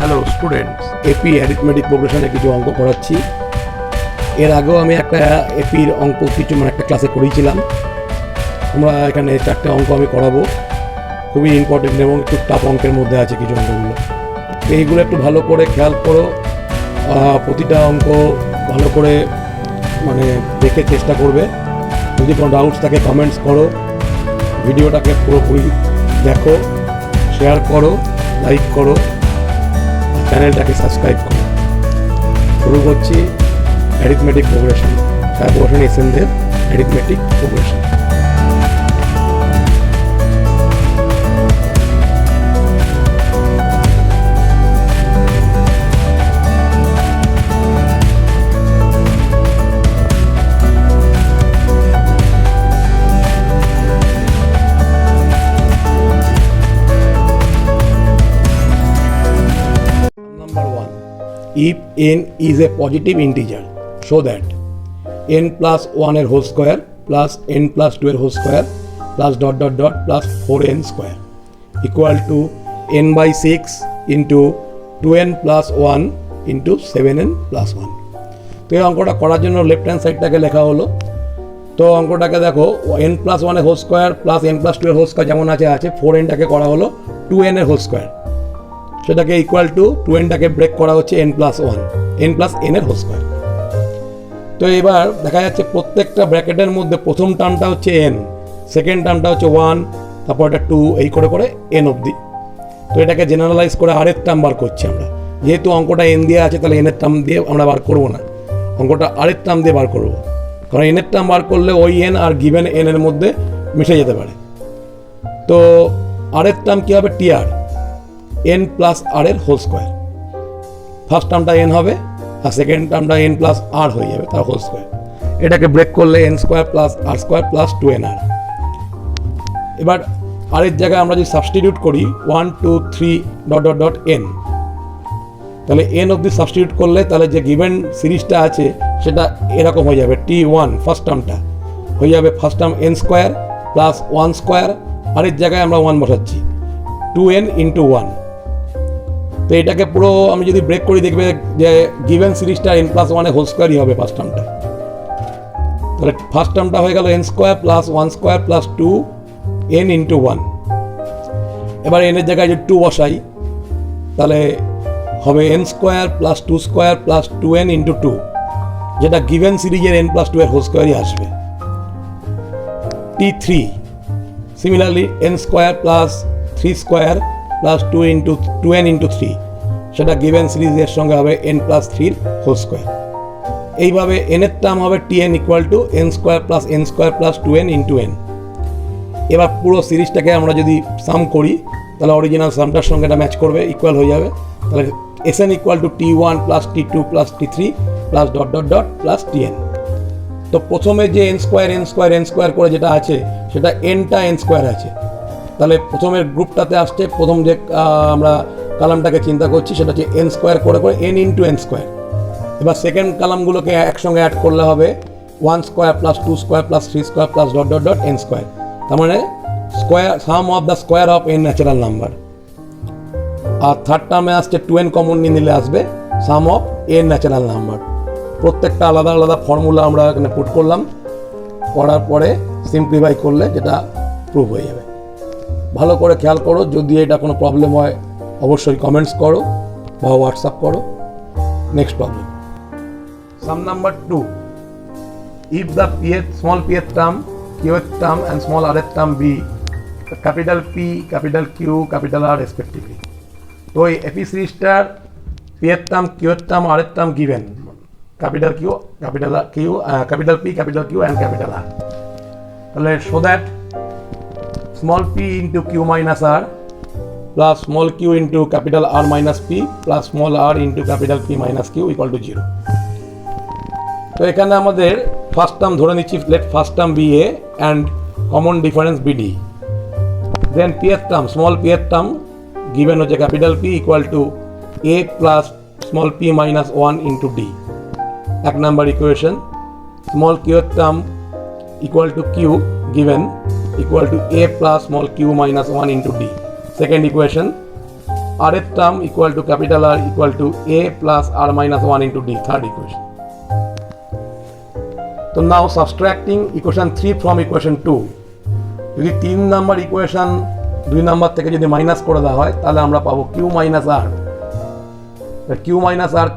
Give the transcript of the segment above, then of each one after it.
Hello students, AP arithmetic প্রোগ্রেশনে কিছু অঙ্ক করাচ্ছি। এর আগেও আমি একটা এপির অঙ্ক একটা ক্লাসে করিয়েছিলাম। আমরা এখানে 4টে অঙ্ক আমি করাবো, খুবই ইম্পর্টেন্ট এবং একটু টাফ অঙ্কের মধ্যে আছে কিছু অঙ্কগুলো। এইগুলো একটু ভালো করে খেয়াল করো, প্রতিটা অঙ্ক ভালো করে দেখে চেষ্টা করবে। যদি কোনো ডাউটস থাকে কমেন্টস করো, ভিডিওটাকে পুরোপুরি দেখো, শেয়ার করো, লাইক করো, চ্যানেলটাকে সাবস্ক্রাইব করো। শুরু করছি অ্যারিথমেটিক প্রোগ্রেশন, ছায়া প্রকাশন এসএনদের arithmetic progression. If n is a positive integer, so that n plus 1 এর whole square plus n plus 2 এর whole square plus dot dot dot plus 4n square equal to n by 6 into 2n plus 1 into 7n plus 1. তো এই অঙ্কটা করার জন্য left hand সাইডটাকে লেখা হলো। তো অঙ্কটাকে দেখো, n plus 1 এর whole square plus n plus 2 এর whole square যেমন আছে 4nটাকে করা হলো 2n এর whole square, সেটাকে ইকুয়াল টু 2nটাকে ব্রেক করা হচ্ছে n plus 1, n plus n এর হোল স্কোয়ার। তো এবার দেখা যাচ্ছে প্রত্যেকটা ব্র্যাকেটের মধ্যে প্রথম টার্মটা হচ্ছে n, সেকেন্ড টার্মটা হচ্ছে 1, তারপর এটা 2, এই করে করে n অবধি। তো এটাকে জেনারেলাইজ করে আরের টার্ম বার করছি আমরা। যেহেতু অঙ্কটা n দিয়ে আছে, তাহলে n এর টার্ম দিয়ে আমরা বার করবো না, অঙ্কটা আরের টার্ম দিয়ে বার করবো। কারণ n এর টার্ম বার করলে ওই n আর গিভেন n এর মধ্যে মিশে যেতে পারে। তো আরের টার্ম কী হবে? টিআর, n প্লাস আর এর হোল স্কোয়ার। ফার্স্ট টার্মটা n হবে আর সেকেন্ড টার্মটা n প্লাস আর হয়ে যাবে, তার হোল স্কোয়ার। এটাকে ব্রেক করলে n স্কোয়ার প্লাস আর স্কোয়ার প্লাস 2nr। এবার আরের জায়গায় আমরা যদি সাবস্টিটিউট করি 1 2 3 ডট ডট ডট n, তাহলে n অবধি সাবস্টিটিউট করলে তাহলে যে গিভেন সিরিজটা আছে সেটা এরকম হয়ে যাবে। t1 ফার্স্ট টার্মটা হয়ে যাবে first term n square plus 1 square, আরের জায়গায় আমরা 1 বসাচ্ছি, 2n ইন্টু 1। তো এটাকে পুরো আমি যদি ব্রেক করি দেখবে যে গিভেন সিরিজটা n প্লাস 1 এর হোল স্কোয়ারই হবে ফার্স্ট টার্মটা। তাহলে ফার্স্ট টার্মটা হয়ে গেল n square plus 1 square plus 2n into 1। এবার n এর জায়গায় যদি 2 বসাই তাহলে হবে n square plus 2 square plus 2n into 2, যেটা গিভেন সিরিজের n প্লাস 2 এর হোল স্কোয়ারই আসবে। t3 similarly n square plus 3 square plus 2n into 3, সেটা গিভেন সিরিজের সঙ্গে হবে n প্লাস 3 হোল স্কোয়ার। এইভাবে n এর টার্ম হবে tn equal to n square plus n square plus 2n into n। এবার পুরো সিরিজটাকে আমরা যদি সাম করি তাহলে অরিজিনাল সামটার সঙ্গে এটা ম্যাচ করবে, ইকুয়াল হয়ে যাবে। তাহলে sn equal to t1 plus t2 plus t3 plus dot dot dot plus tn। তো প্রথমে যে n স্কোয়ার করে যেটা আছে সেটা nটা n স্কোয়ার আছে, তাহলে প্রথমের গ্রুপটাতে আসছে, প্রথম যে আমরা কালামটাকে চিন্তা করছি সেটা হচ্ছে n স্কোয়ার করে করে n ইন্টু n স্কোয়ার। এবার সেকেন্ড কালামগুলোকে একসঙ্গে অ্যাড করলে হবে 1 square plus 2 square plus 3 square plus dot dot dot n square. তার মানে square sum of the square of n natural number. আর থার্ড টার্মে আসছে 2n কমন নিয়ে নিলে আসবে sum of n natural number. প্রত্যেকটা আলাদা আলাদা ফর্মুলা আমরা এখানে পুট করলাম, করার পরে সিম্পলিফাই করলে যেটা প্রুভ হয়ে যাবে। ভালো করে খেয়াল করো, যদি এটা কোনো প্রবলেম হয় অবশ্যই কমেন্টস করো বা হোয়াটসঅ্যাপ করো। Next problem, sum number 2, if the small pth term, qth term and small rth term be capital P, capital Q, capital R respectively. তো এই এপি সিরিজটার pth term, qth term, rth term given, capital Q, capital Q, capital P, capital Q and capital R। তাহলে so that small p into q minus r plus small q into capital R minus p plus small r into capital P minus q equal to 0. তো এখানে আমাদের first term ধরে নিচ্ছি, let first term be a and common difference be d. Then pth term, small pth term given হচ্ছে capital P equal to a plus small p minus 1 into d. এক number equation. small qth term equal to q given equal to a plus small q minus 1 into d. Second equation, rth term equal to capital R equal to a plus r minus 1 into d, third equation. So now subtracting equation 3 from equation 2, যদি 3 number equation 2 number থেকে যদি minus করে দেওয়া হয় তাহলে আমরা পাবো q minus r। q minus r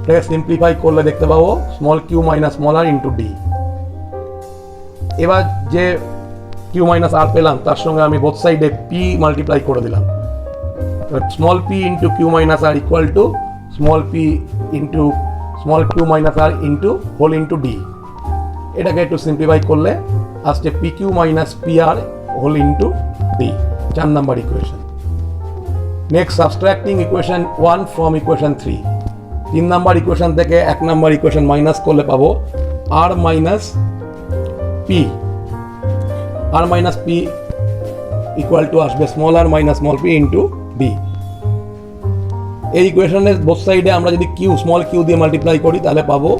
কে simplify করলে দেখতে পাবো small q minus small r into d। এবার যে q মাইনাস r পেলাম তার সঙ্গে আমি বোথ সাইডে p মাল্টিপ্লাই করে দিলাম। Small p into q minus r equal to small p into small q minus r into whole into d। এটাকে একটু সিম্পলিফাই করলে আসছে pq minus pr whole into d, 4 number equation. Next subtracting equation 1 from equation 3, 3 number equation থেকে 1 number equation minus করলে পাবো r minus p, r minus p equal to আসবে small r minus small p into d। এই ইকুয়েশনের both সাইডে আমরা যদি q small q দিয়ে মাল্টিপ্লাই করি তাহলে পাবো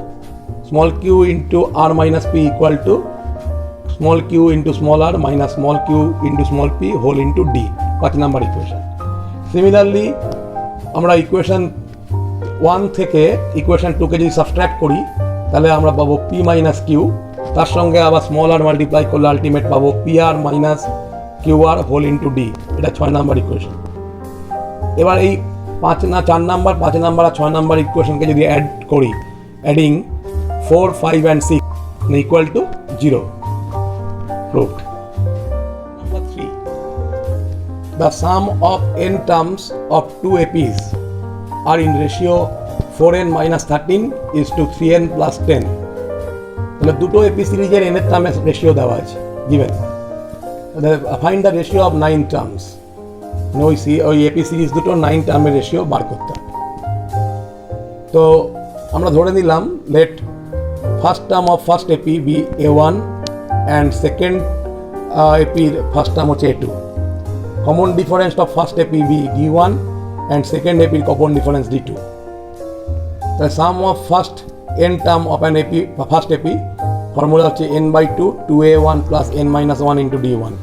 small q into r minus p equal to small q into small r minus small q into small p whole into d, 5 number equation. Similarly আমরা ইকুয়েশন 1 থেকে equation 2 কে যদি subtract করি তাহলে আমরা পাবো p মাইনাস q, তার সঙ্গে আবার স্মল r মাল্টিপ্লাই করলে আলটিমেট পাবো pr minus qr whole into d, এটা 6 নাম্বার ইকুয়েশন। এবার এই 4 নাম্বার 5 নাম্বার আর 6 নাম্বার ইকুয়েশনকে যদি অ্যাড করি, adding 4, 5 and 6 equal to 0, proved. Number 3, the sum of n terms of 2 APs are in ratio 4n minus 13 is to 3n plus 10. তাহলে দুটো AP সিরিজের n এর টার্মের রেশিও দেওয়া আছে given. Find the ratio of 9 terms. ওই AP series দুটো 9 টার্মের রেশিও বার করতে হবে। তো আমরা ধরে নিলাম let first term of first AP be A1 and second AP first term হচ্ছে A2. Common difference of first AP be D1 and second AP common difference D2. The sum of first n term of an AP first AP formula হচ্ছে n by 2 2A1 plus n minus 1 into D1.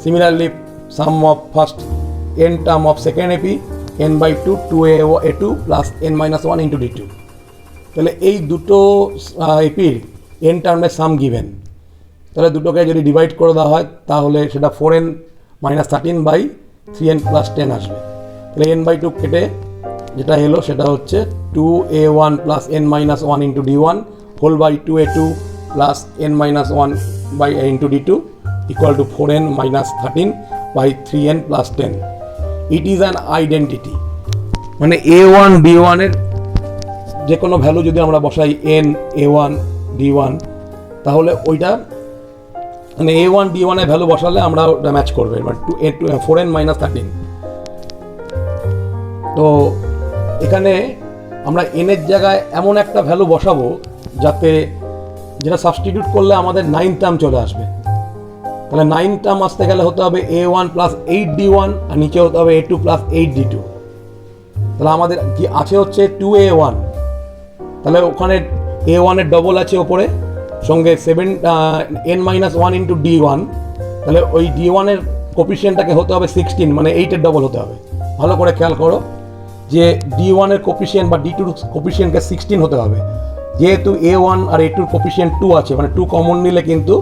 Similarly sum of first n term of second AP n by 2 2A2 plus n minus 1 into D2. তাহলে এই দুটো এপির n টার্মের সাম given, তাহলে দুটোকে যদি divide করে দেওয়া হয় তাহলে সেটা 4n minus 13 by 3n plus 10 আসবে। তাহলে n বাই 2 কেটে যেটা এলো সেটা হচ্ছে 2a1 plus n minus 1 into d1 whole by 2a2 plus n minus 1 by into d2 equal to 4n minus 13 by 3n plus 10। It is an identity, মানে a1 d1 এর যে কোনো ভ্যালু যদি আমরা বসাই n a1 d1 তাহলে ওইটা মানে a1 d1 এর ভ্যালু বসালে আমরা ওটা ম্যাচ করবে, মানে 4n মাইনাস 13। তো এখানে আমরা n এর জায়গায় এমন একটা ভ্যালু বসাবো যাতে যেটা সাবস্টিটিউট করলে আমাদের 9 টার্ম চলে আসবে। তাহলে 9 টার্ম আসতে গেলে হতে হবে a1 প্লাস 8d1 আর নিচে হতে হবে a2 প্লাস 8d2। তাহলে আমাদের কি আছে হচ্ছে 2a1, তাহলে ওখানে a1 এর ডবল আছে ওপরে সঙ্গে 7 n মাইনাস 1 ইন্টু d1, তাহলে ওই d1 এর কোপিশিয়েন্টটাকে হতে হবে 16, মানে 8 এর ডবল হতে হবে। ভালো করে খেয়াল করো যে d1 এর কোপিশিয়েন্ট বা d2 এর কোপিশিয়েন্টকে 16 হতে হবে। যেহেতু a1 আর a2 এর কোপিশিয়েন্ট 2 আছে, মানে 2 কমন নিলে কিন্তু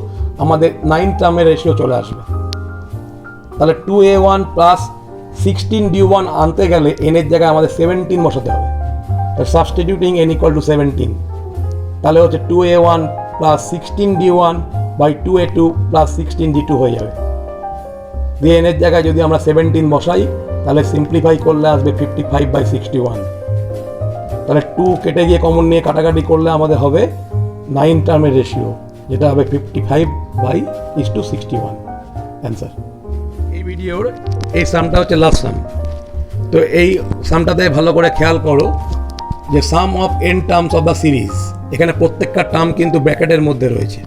আমাদের 9 টার্মের রেশিও চলে আসবে। তাহলে 2a1 প্লাস 16d1 আনতে গেলে n এর জায়গায় আমাদের 17 বসাতে হবে। সাবস্টিটিউটিং n ইকুয়াল টু 17, তাহলে হচ্ছে 2a1 plus 16d1 by 2a2 plus 16d2 হয়ে যাবে। দিয়ে n এর জায়গায় যদি আমরা 17 বসাই তাহলে সিম্পলিফাই করলে আসবে 55 বাই 61। তাহলে 2 কেটে গিয়ে কমন নিয়ে কাটাকাটি করলে আমাদের হবে 9 টার্মের রেশিও, যেটা হবে 55 বাই 61 অ্যান্সার। এই ভিডিওর এই সামটা হচ্ছে লাস্ট সাম। তো এই সামটাতে ভালো করে খেয়াল করো যে sum of n terms of the series, এখানে প্রত্যেকটা টার্ম কিন্তু ব্র্যাকেটের মধ্যে রয়েছে।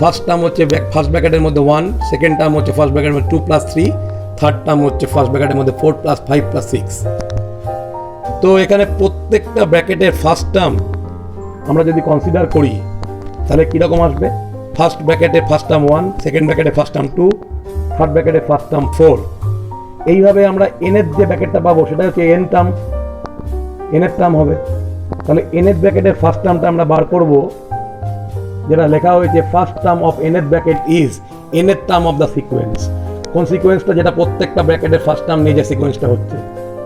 ফার্স্ট টার্ম হচ্ছে ফার্স্ট ব্র্যাকেটের মধ্যে 1, সেকেন্ড টার্ম হচ্ছে ফার্স্ট ব্র্যাকেটের মধ্যে 2 প্লাস 3, থার্ড টার্ম হচ্ছে ফার্স্ট ব্র্যাকেটের মধ্যে 4 প্লাস 5 প্লাস 6। তো এখানে প্রত্যেকটা ব্র্যাকেটের ফার্স্ট টার্ম আমরা যদি কনসিডার করি তাহলে কীরকম আসবে? ফার্স্ট ব্র্যাকেটে ফার্স্ট টার্ম 1, সেকেন্ড ব্র্যাকেটে ফার্স্ট টার্ম 2, থার্ড ব্র্যাকেটে ফার্স্ট টার্ম 4, এইভাবে আমরা এনের যে ব্র্যাকেটটা পাবো সেটা হচ্ছে এনের টার্ম হবে। তাহলে এনের ব্র্যাকেটের ফার্স্ট টার্মটা আমরা বার করব, যেটা লেখা হয়েছে ফার্স্ট টার্ম অফ এনের ব্র্যাকেট ইজ এনের টার্ম অফ দ্য সিকোয়েন্স। কোন সিকোয়েন্সটা? যেটা প্রত্যেকটা ব্র্যাকেটের ফার্স্ট টার্ম নিয়ে যে সিকোয়েন্সটা হচ্ছে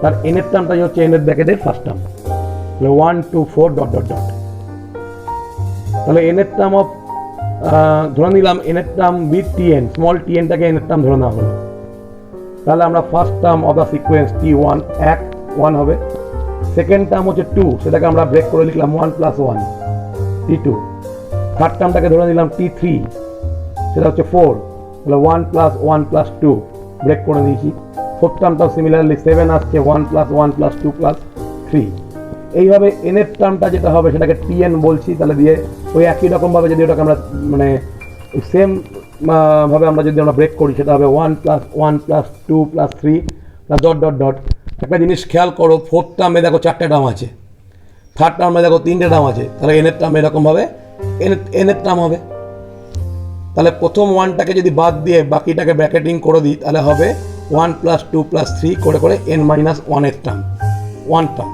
তার এনের টার্মটাই হচ্ছে এনের ব্র্যাকেটের first term. 1 2 4 dot dot dot. তাহলে এনের টার্ম অফ ধরে নিলাম এনের টার্ম উইথ টিএন, স্মল টিএনটাকে এনের টার্ম ধরে নেওয়া হলো। তাহলে আমরা first term of the sequence T1 1 হবে। সেকেন্ড টার্ম হচ্ছে 2, সেটাকে আমরা ব্রেক করে লিখলাম 1 + 1 T2। থার্ড টার্মটাকে ধরে নিলাম T3, সেটা হচ্ছে 4, তাহলে 1 + 1 + 2 ব্রেক করে দিয়েছি। ফোর্থ টার্মটাও সিমিলারলি 7 আসছে, 1 + 1 + 2 + 3। এইভাবে এনের টার্মটা যেটা হবে সেটাকে টিএন বলছি। তাহলে দিয়ে ওই একই রকমভাবে যদি ওটাকে আমরা মানে সেম ভাবে আমরা যদি আমরা ব্রেক করি সেটা হবে 1 + 1 + 2 + 3 ডট ডট ডট। একটা জিনিস খেয়াল করো, ফোর্থ টার্মে দেখো 4টে টার্ম আছে, থার্ড টার্মে দেখো 3টে টার্ম আছে, তাহলে এনের টার্ম এরকমভাবে এনের টার্ম হবে। তাহলে প্রথম 1টাকে যদি বাদ দিয়ে বাকিটাকে ব্র্যাকেটিং করে দিই তাহলে হবে 1 + 2 + 3 করে করে n - 1 এর টার্ম, 1 টার্ম।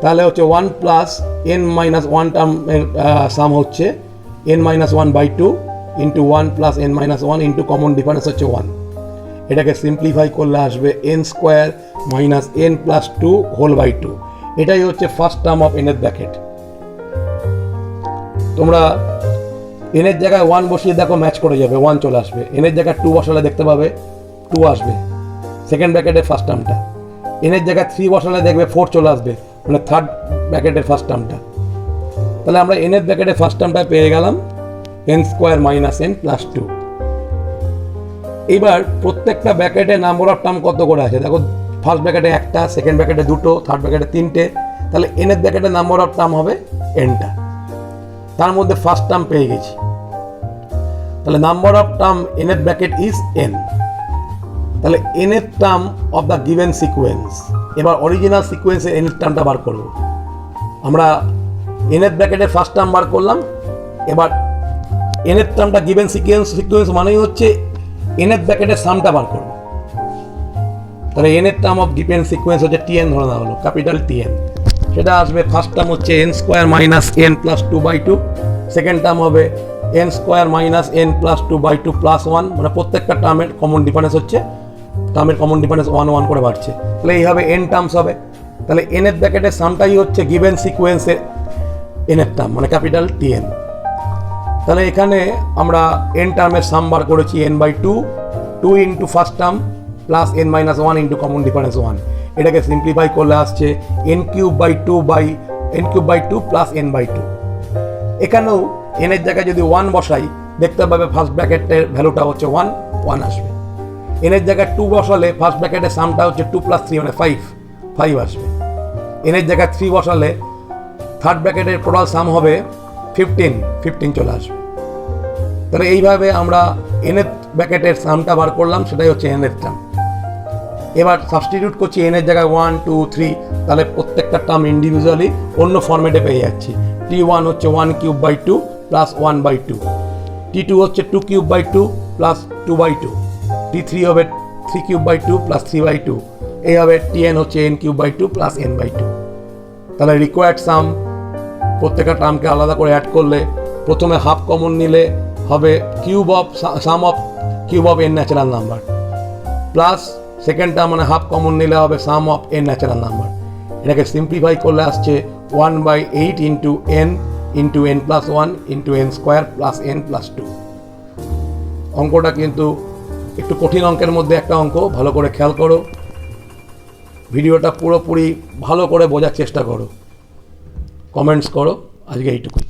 তাহলে হচ্ছে 1 + n - 1 টার্মের সাম হচ্ছে n - 1/2 into 1 + n - 1 into common difference হচ্ছে 1। এটাকে সিম্পলিফাই করলে আসবে n² - n + 2 হোল/2। এটাই হচ্ছে ফার্স্ট টার্ম অফ এনের ব্র্যাকেট। তোমরা এনের জায়গায় 1 বসিয়ে দেখো, ম্যাচ করে যাবে, 1 চলে আসবে। এনের জায়গায় 2 বসালে দেখতে পাবে 2 আসবে, সেকেন্ড ব্র্যাকেটের ফার্স্ট টার্মটা। এনের জায়গায় 3 বসালে দেখবে 4 চলে আসবে, মানে থার্ড ব্র্যাকেটের ফার্স্ট টার্মটা। তাহলে আমরা এনের ব্র্যাকেটের ফার্স্ট টার্মটা পেয়ে গেলাম n² - n + 2। এবার প্রত্যেকটা ব্র্যাকেটে নাম্বার অফ টার্ম কত করে আছে দেখো, ফার্স্ট ব্র্যাকেটে 1টা, সেকেন্ড ব্র্যাকেটে 2টো, থার্ড ব্র্যাকেটে 3টে। তাহলে এনের ব্র্যাকেটে নাম্বার অফ টার্ম হবে nটা। তার মধ্যে ফার্স্ট টার্ম পেয়ে গেছি, তাহলে নাম্বার অফ টার্ম এনের ব্র্যাকেট ইজ n। তাহলে এনের term of the given sequence, এবার অরিজিনাল সিকোয়েন্সে এনের টার্মটা বার করব। আমরা এনের ব্র্যাকেটের ফার্স্ট টার্ম বার করলাম, এবার এনের টার্মটা গিভেন সিকোয়েন্স মানেই হচ্ছে এনের ব্র্যাকেটের সামটা বার করব। তাহলে এনের টার্ম অফ গিভেন সিকোয়েন্স হচ্ছে টিএন ধরে নেওয়া হলো, ক্যাপিটাল টিএন। সেটা আসবে ফার্স্ট টার্ম হচ্ছে n² - n + 2/2, সেকেন্ড টার্ম হবে n² - n + 2/2 + 1, মানে প্রত্যেকটা টার্মের কমন ডিফারেন্স হচ্ছে, টার্মের কমন ডিফারেন্স 1 1 করে বাড়ছে। তাহলে এইভাবে n টার্মস হবে। তাহলে এনের ব্র্যাকেটের সামটাই হচ্ছে গিভেন সিকোয়েন্সের এনের টার্ম, মানে ক্যাপিটাল টিএন। তাহলে এখানে আমরা n টার্মের সাম বার করেছি n/2, 2 into first term plus n - 1 into common difference 1। এটাকে সিম্পলিফাই করলে আসছে n³ প্লাস n/2। এখানেও এনের জায়গায় যদি 1 বসাই দেখতে পাবে ফার্স্ট ব্র্যাকেটের ভ্যালুটা হচ্ছে 1 আসবে। এনের জায়গায় 2 বসালে ফার্স্ট ব্র্যাকেটের সামটা হচ্ছে 2 + 3 মানে 5 আসবে। এনের জায়গায় 3 বসালে থার্ড ব্র্যাকেটের টোটাল সাম হবে 15 চলে আসবে। তাহলে এইভাবে আমরা এনের ব্র্যাকেটের সামটা বার করলাম, সেটাই হচ্ছে এনের টার্ম। এবার সাবস্টিটিউট করছি এনের জায়গায় 1 2 3, তাহলে প্রত্যেকটা টার্ম ইন্ডিভিজুয়ালি অন্য ফর্মেটে পেয়ে যাচ্ছি। T1 হচ্ছে 1³ প্লাস 1/2, T2 হচ্ছে 2³ প্লাস 2/2, T3 হবে 3³ প্লাস 3/2, এইভাবে Tn হচ্ছে n³ প্লাস n/2। তাহলে রিকোয়ার্ড সাম প্রত্যেকটা টার্মকে আলাদা করে অ্যাড করলে প্রথমে হাফ কমন নিলে হবে sum of cube of n natural number, plus second term মানে হাফ কমন নিলে হবে sum of n natural number. এটাকে সিম্পলিফাই করলে আসছে 1/8 into n into n + 1 into n² plus n + 2। অঙ্কটা কিন্তু একটু কঠিন অঙ্কের মধ্যে একটা অঙ্ক, ভালো করে খেয়াল করো, ভিডিওটা পুরোপুরি ভালো করে বোঝার চেষ্টা করো, কমেন্টস করো। আজকে এইটুকুই।